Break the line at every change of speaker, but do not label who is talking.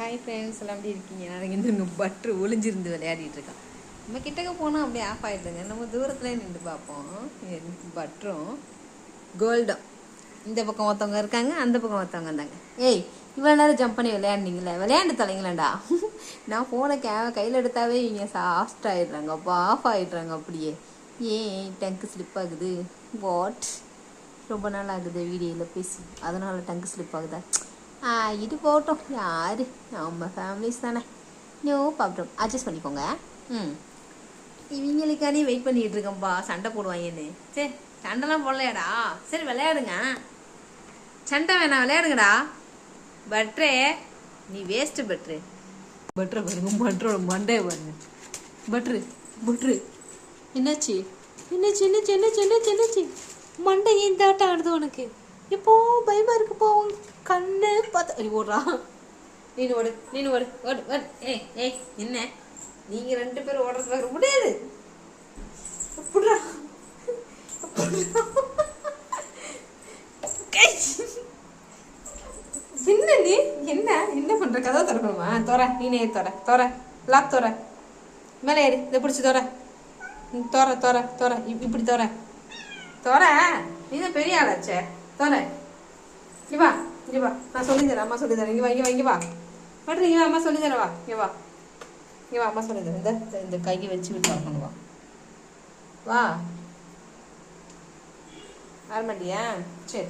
Hi friends எல்லாம் எப்படி இருக்கீங்க? நான் இங்கே பட்ரு ஒளிஞ்சிருந்து விளையாடிட்டு இருக்கேன். நம்ம கிட்டக்க போனால் அப்படியே ஆஃப் ஆகிடுதுங்க. நம்ம தூரத்தில் நின்று பார்ப்போம். பட்ரும் கோல்டும் இந்த பக்கம் ஒருத்தவங்க இருக்காங்க, அந்த பக்கம் ஒருத்தவங்க இருந்தாங்க. ஏய், இவ்வளோ நேரம் ஜம்ப் பண்ணி விளையாடுனீங்களே, விளையாண்டு தலைங்களேண்டா. நான் ஃபோனை கையில் எடுத்தாவே இவங்க ஃபாஸ்ட் ஆகிடுறாங்க, அப்போ ஆஃப் ஆகிடுறாங்க. அப்படியே ஏன் டங்கு ஸ்லிப் ஆகுது? வாட்? ரொம்ப நாள் ஆகுது வீடியோவில் பேசி, அதனால் டங்கு ஸ்லிப் ஆகுதா? இது போட்டோம், யார் நம்ம ஃபேமிலிஸ் தானே, நோ ப்ராப்ளம், அட்ஜஸ்ட் பண்ணிக்கோங்க. இவங்களுக்கானே வெயிட் பண்ணிகிட்டு இருக்கேன்ப்பா, சண்டை போடுவாங்கன்னு. சரி, சண்டைலாம் போடலையாடா? சரி விளையாடுங்க, சண்டை வேணாம், விளையாடுங்கடா. பட்ரே நீ வேஸ்ட்டு பட்ரு. பட்ரை பாருங்க, பட்ரோட மண்டையை பாருங்க. பட்ரு பட்ரு என்னாச்சு என்னாச்சு என்னாச்சு என்னாச்சு என்னாச்சு என்னாச்சு? மண்டை ஏன் தாட்டம் ஆடுது உனக்கு? இப்போ பயமா இருக்குப்போ, கண்ணு பார்த்து ஓடுறா. நீனு ஓடு, நீனு ஓடு, ஓடு ஓடு. ஏய் ஏய், என்ன நீங்கள் 2 பேரும் ஓடுறது பார்க்க முடியாது. அப்படிடா என்ன நீ என்ன என்ன பண்ற? கதவை திறக்கணுமா? தோற, நீனே தோற, தோற லாக் தோற, மேலே ஏறி இதை பிடிச்சி தோற, தோற தோற தோற, இப்படி தோற தோற. நீ தான் பெரிய ஆளாச்சே, தோற. இங்கே வா, இங்கே வா, நான் சொல்லித்தரேன், அம்மா சொல்லித்தரேன். இங்கே வா, இங்கே வா, இங்கே வா, பட்ரு இங்கே வா, அம்மா சொல்லித்தரேன். வா, இங்கே வா, இங்கே வா, அம்மா சொல்லித்தரேன். இந்த கையை வச்சு விட்டு பார்க்கணும். வா வா, வர மாட்டியா? சரி.